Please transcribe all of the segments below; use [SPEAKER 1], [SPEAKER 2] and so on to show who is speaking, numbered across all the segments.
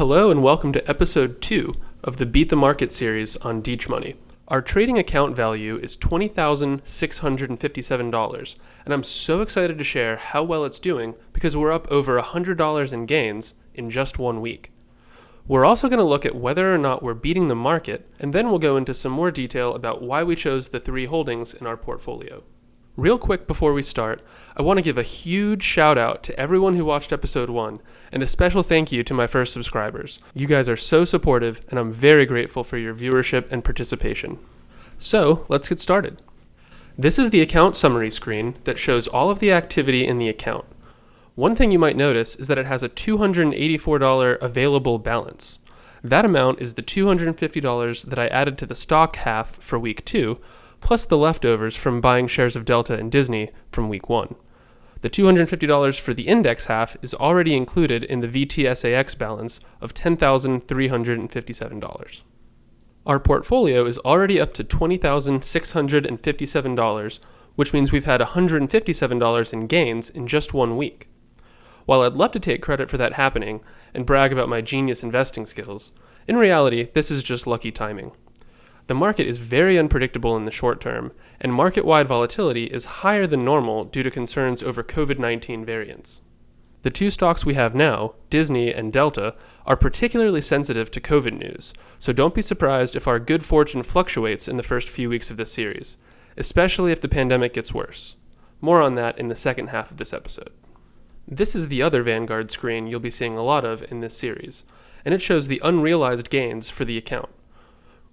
[SPEAKER 1] Hello and welcome to episode 2 of the Beat the Market series on Doetsch Money. Our trading account value is $20,657, and I'm so excited to share how well it's doing because we're up over $100 in gains in just 1 week. We're also going to look at whether or not we're beating the market, and then we'll go into some more detail about why we chose the 3 holdings in our portfolio. Real quick before we start, I want to give a huge shout out to everyone who watched episode 1, and a special thank you to my first subscribers. You guys are so supportive, and I'm very grateful for your viewership and participation. So, let's get started. This is the account summary screen that shows all of the activity in the account. One thing you might notice is that it has a $284 available balance. That amount is the $250 that I added to the stock half for week 2, plus the leftovers from buying shares of Delta and Disney from week 1. The $250 for the index half is already included in the VTSAX balance of $10,357. Our portfolio is already up to $20,657, which means we've had $157 in gains in just 1 week. While I'd love to take credit for that happening and brag about my genius investing skills, in reality, this is just lucky timing. The market is very unpredictable in the short term, and market-wide volatility is higher than normal due to concerns over COVID-19 variants. The 2 stocks we have now, Disney and Delta, are particularly sensitive to COVID news, so don't be surprised if our good fortune fluctuates in the first few weeks of this series, especially if the pandemic gets worse. More on that in the second half of this episode. This is the other Vanguard screen you'll be seeing a lot of in this series, and it shows the unrealized gains for the account.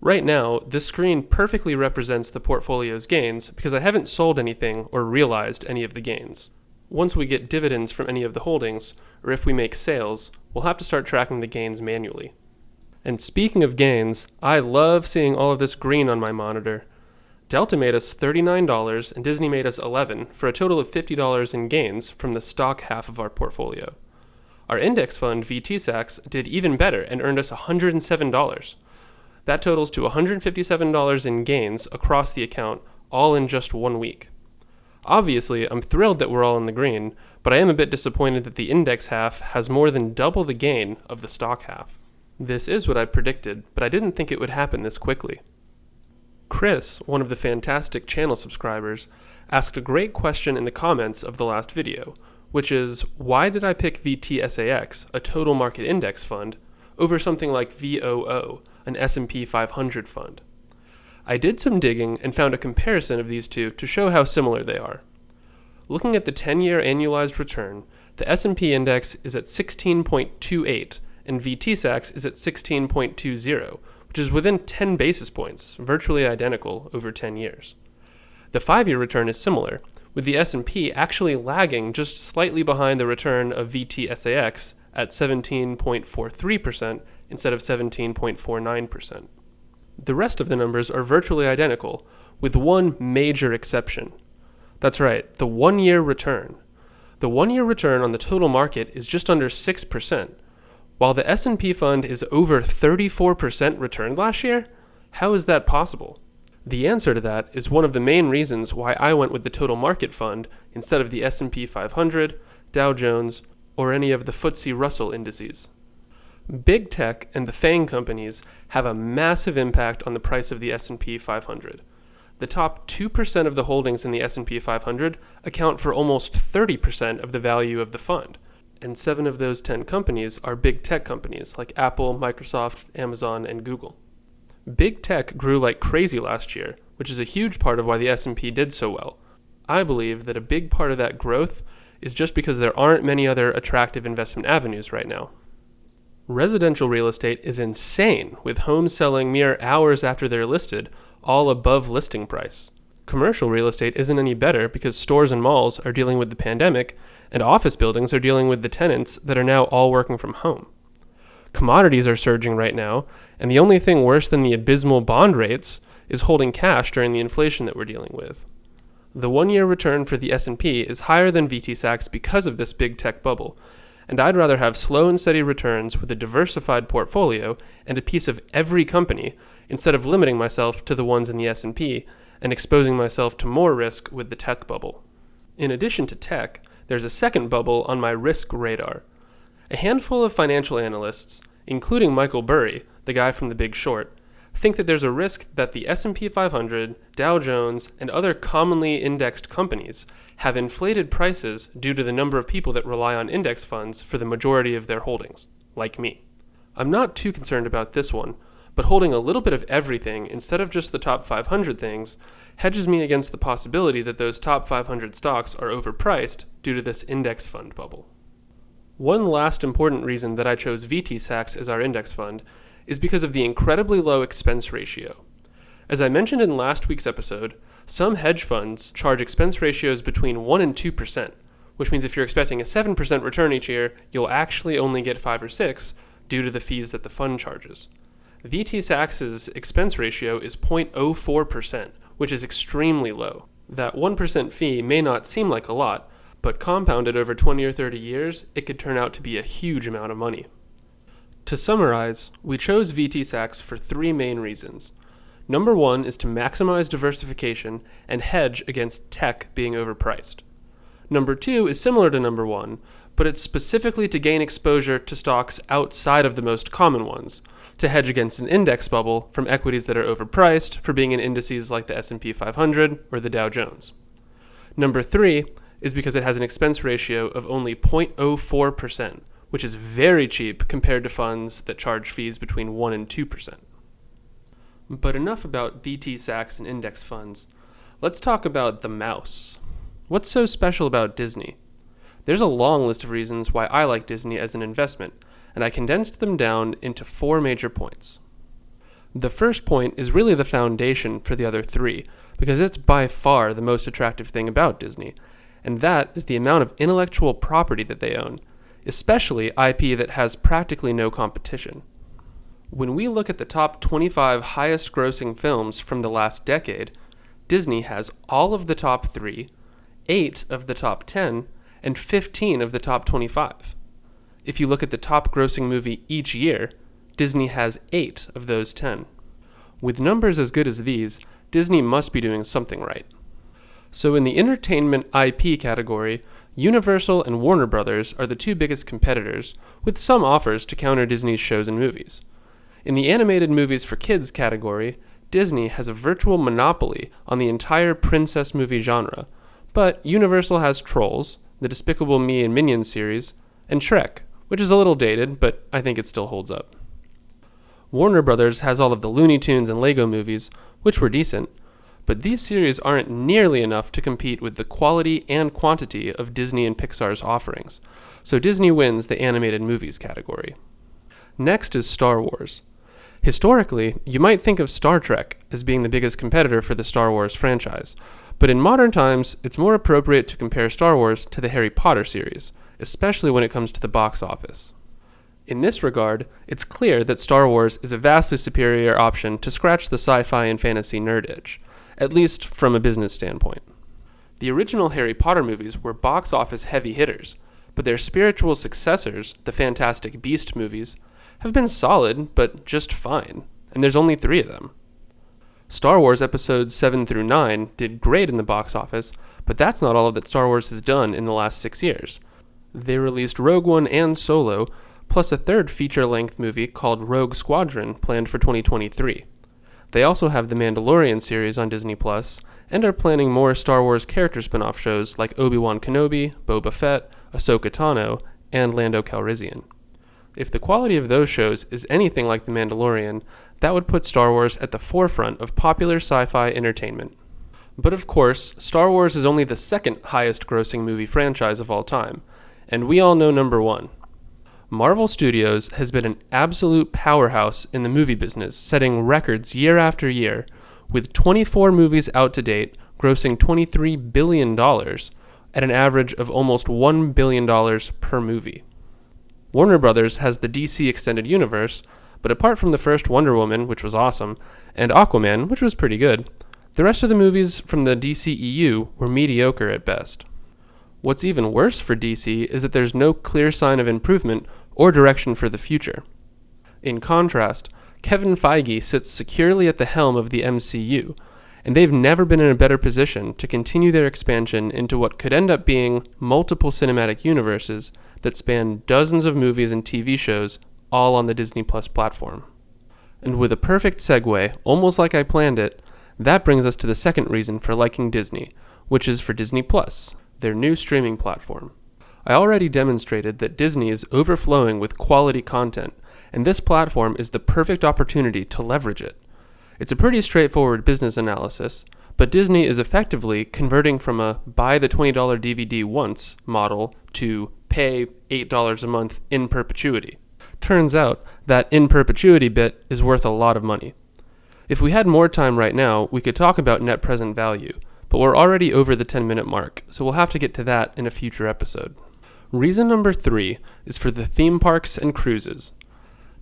[SPEAKER 1] Right now, this screen perfectly represents the portfolio's gains because I haven't sold anything or realized any of the gains. Once we get dividends from any of the holdings, or if we make sales, we'll have to start tracking the gains manually. And speaking of gains, I love seeing all of this green on my monitor. Delta made us $39 and Disney made us $11 for a total of $50 in gains from the stock half of our portfolio. Our index fund, VTSAX, did even better and earned us $107. That totals to $157 in gains across the account, all in just 1 week. Obviously, I'm thrilled that we're all in the green, but I am a bit disappointed that the index half has more than double the gain of the stock half. This is what I predicted, but I didn't think it would happen this quickly. Chris, one of the fantastic channel subscribers, asked a great question in the comments of the last video, which is, why did I pick VTSAX, a total market index fund, over something like VOO, an S&P 500 fund? I did some digging and found a comparison of these two to show how similar they are. Looking at the 10-year annualized return, the S&P index is at 16.28 and VTSAX is at 16.20, which is within 10 basis points, virtually identical over 10 years. The 5-year return is similar, with the S&P actually lagging just slightly behind the return of VTSAX at 17.43% instead of 17.49%. The rest of the numbers are virtually identical, with one major exception. That's right, the 1-year return. The 1-year return on the total market is just under 6%, while the S&P fund is over 34% returned last year. How is that possible? The answer to that is one of the main reasons why I went with the total market fund instead of the S&P 500, Dow Jones, or any of the FTSE Russell indices. Big tech and the FANG companies have a massive impact on the price of the S&P 500. The top 2% of the holdings in the S&P 500 account for almost 30% of the value of the fund, and 7 of those 10 companies are big tech companies like Apple, Microsoft, Amazon, and Google. Big tech grew like crazy last year, which is a huge part of why the S&P did so well. I believe that a big part of that growth is just because there aren't many other attractive investment avenues right now. Residential real estate is insane, with homes selling mere hours after they're listed, all above listing price. Commercial real estate isn't any better because stores and malls are dealing with the pandemic, and office buildings are dealing with the tenants that are now all working from home. Commodities are surging right now, and the only thing worse than the abysmal bond rates is holding cash during the inflation that we're dealing with. The 1-year return for the S&P is higher than VTSAX because of this big tech bubble, and I'd rather have slow and steady returns with a diversified portfolio and a piece of every company instead of limiting myself to the ones in the S&P and exposing myself to more risk with the tech bubble. In addition to tech, there's a second bubble on my risk radar. A handful of financial analysts, including Michael Burry, the guy from The Big Short, think that there's a risk that the S&P 500, Dow Jones, and other commonly indexed companies have inflated prices due to the number of people that rely on index funds for the majority of their holdings, like me. I'm not too concerned about this one, but holding a little bit of everything instead of just the top 500 things hedges me against the possibility that those top 500 stocks are overpriced due to this index fund bubble. One last important reason that I chose VTSAX as our index fund is because of the incredibly low expense ratio. As I mentioned in last week's episode, some hedge funds charge expense ratios between 1 and 2%, which means if you're expecting a 7% return each year, you'll actually only get 5 or 6 due to the fees that the fund charges. VTSAX's expense ratio is 0.04%, which is extremely low. That 1% fee may not seem like a lot, but compounded over 20 or 30 years, it could turn out to be a huge amount of money. To summarize, we chose VTSAX for 3 main reasons. Number 1 is to maximize diversification and hedge against tech being overpriced. Number 2 is similar to number 1, but it's specifically to gain exposure to stocks outside of the most common ones, to hedge against an index bubble from equities that are overpriced for being in indices like the S&P 500 or the Dow Jones. Number 3 is because it has an expense ratio of only 0.04%, which is very cheap compared to funds that charge fees between 1 and 2%. But enough about VTSAX and index funds. Let's talk about the mouse. What's so special about Disney? There's a long list of reasons why I like Disney as an investment, and I condensed them down into 4 major points. The first point is really the foundation for the other 3, because it's by far the most attractive thing about Disney, and that is the amount of intellectual property that they own, especially IP that has practically no competition. When we look at the top 25 highest grossing films from the last decade, Disney has all of the top 3, 8 of the top 10, and 15 of the top 25. If you look at the top grossing movie each year, Disney has 8 of those 10. With numbers as good as these, Disney must be doing something right. So in the entertainment IP category, Universal and Warner Brothers are the 2 biggest competitors, with some offers to counter Disney's shows and movies. In the animated movies for kids category, Disney has a virtual monopoly on the entire princess movie genre, but Universal has Trolls, the Despicable Me and Minions series, and Shrek, which is a little dated, but I think it still holds up. Warner Brothers has all of the Looney Tunes and Lego movies, which were decent, but these series aren't nearly enough to compete with the quality and quantity of Disney and Pixar's offerings, so Disney wins the animated movies category. Next is Star Wars. Historically, you might think of Star Trek as being the biggest competitor for the Star Wars franchise, but in modern times, it's more appropriate to compare Star Wars to the Harry Potter series, especially when it comes to the box office. In this regard, it's clear that Star Wars is a vastly superior option to scratch the sci-fi and fantasy nerd itch, at least from a business standpoint. The original Harry Potter movies were box office heavy hitters, but their spiritual successors, the Fantastic Beast movies, have been solid, but just fine, and there's only 3 of them. Star Wars episodes 7 through 9 did great in the box office, but that's not all that Star Wars has done in the last 6 years. They released Rogue One and Solo, plus a 3rd feature-length movie called Rogue Squadron planned for 2023. They also have the Mandalorian series on Disney+, and are planning more Star Wars character spin-off shows like Obi-Wan Kenobi, Boba Fett, Ahsoka Tano, and Lando Calrissian. If the quality of those shows is anything like The Mandalorian, that would put Star Wars at the forefront of popular sci-fi entertainment. But of course, Star Wars is only the 2nd highest grossing movie franchise of all time, and we all know number 1. Marvel Studios has been an absolute powerhouse in the movie business, setting records year after year, with 24 movies out to date grossing $23 billion at an average of almost $1 billion per movie. Warner Brothers has the DC Extended Universe, but apart from the first Wonder Woman, which was awesome, and Aquaman, which was pretty good, the rest of the movies from the DCEU were mediocre at best. What's even worse for DC is that there's no clear sign of improvement or direction for the future. In contrast, Kevin Feige sits securely at the helm of the MCU, and they've never been in a better position to continue their expansion into what could end up being multiple cinematic universes that span dozens of movies and TV shows all on the Disney Plus platform. And with a perfect segue, almost like I planned it, that brings us to the second reason for liking Disney, which is for Disney Plus, their new streaming platform. I already demonstrated that Disney is overflowing with quality content, and this platform is the perfect opportunity to leverage it. It's a pretty straightforward business analysis, but Disney is effectively converting from a buy the $20 DVD once model to pay $8 a month in perpetuity. Turns out that in perpetuity bit is worth a lot of money. If we had more time right now, we could talk about net present value, but we're already over the 10-minute mark, so we'll have to get to that in a future episode. Reason number 3 is for the theme parks and cruises.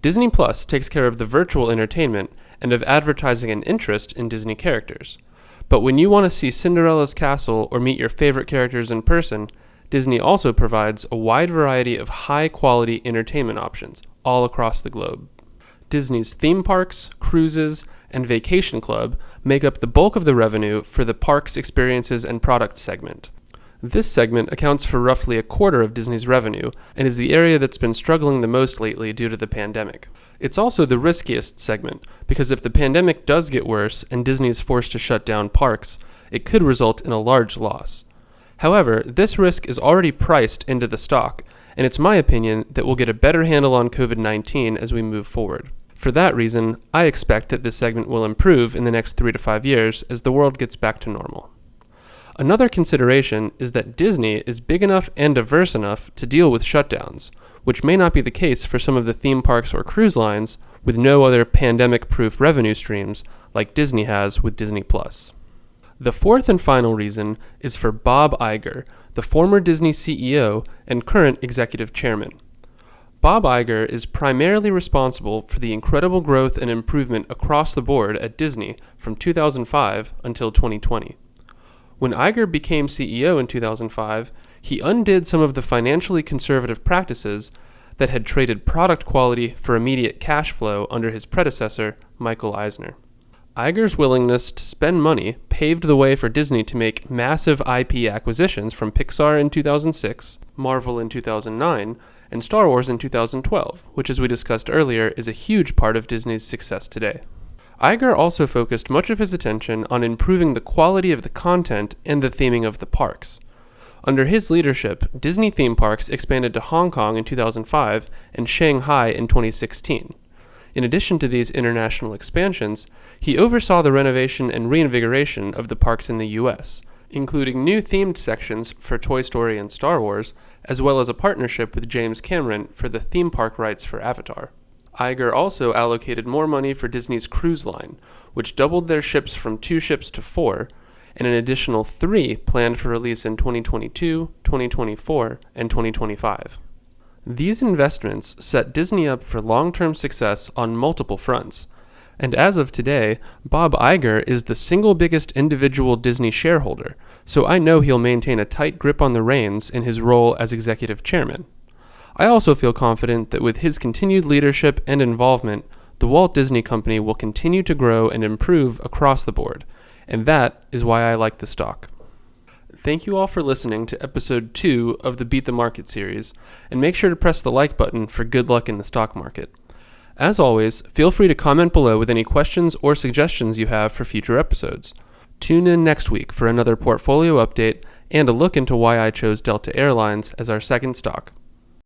[SPEAKER 1] Disney Plus takes care of the virtual entertainment and of advertising an interest in Disney characters. But when you want to see Cinderella's castle or meet your favorite characters in person, Disney also provides a wide variety of high-quality entertainment options all across the globe. Disney's theme parks, cruises, and vacation club make up the bulk of the revenue for the parks, experiences, and products segment. This segment accounts for roughly a quarter of Disney's revenue and is the area that's been struggling the most lately due to the pandemic. It's also the riskiest segment because if the pandemic does get worse and Disney is forced to shut down parks, it could result in a large loss. However, this risk is already priced into the stock, and it's my opinion that we'll get a better handle on COVID-19 as we move forward. For that reason, I expect that this segment will improve in the next 3 to 5 years as the world gets back to normal. Another consideration is that Disney is big enough and diverse enough to deal with shutdowns, which may not be the case for some of the theme parks or cruise lines with no other pandemic-proof revenue streams like Disney has with Disney Plus. The fourth and final reason is for Bob Iger, the former Disney CEO and current executive chairman. Bob Iger is primarily responsible for the incredible growth and improvement across the board at Disney from 2005 until 2020. When Iger became CEO in 2005, he undid some of the financially conservative practices that had traded product quality for immediate cash flow under his predecessor, Michael Eisner. Iger's willingness to spend money paved the way for Disney to make massive IP acquisitions from Pixar in 2006, Marvel in 2009, and Star Wars in 2012, which, as we discussed earlier, is a huge part of Disney's success today. Iger also focused much of his attention on improving the quality of the content and the theming of the parks. Under his leadership, Disney theme parks expanded to Hong Kong in 2005 and Shanghai in 2016. In addition to these international expansions, he oversaw the renovation and reinvigoration of the parks in the U.S., including new themed sections for Toy Story and Star Wars, as well as a partnership with James Cameron for the theme park rights for Avatar. Iger also allocated more money for Disney's cruise line, which doubled their ships from 2 ships to 4, and an additional 3 planned for release in 2022, 2024, and 2025. These investments set Disney up for long-term success on multiple fronts, and as of today, Bob Iger is the single biggest individual Disney shareholder, so I know he'll maintain a tight grip on the reins in his role as executive chairman. I also feel confident that with his continued leadership and involvement, the Walt Disney Company will continue to grow and improve across the board, and that is why I like the stock. Thank you all for listening to episode 2 of the Beat the Market series, and make sure to press the like button for good luck in the stock market. As always, feel free to comment below with any questions or suggestions you have for future episodes. Tune in next week for another portfolio update and a look into why I chose Delta Airlines as our second stock.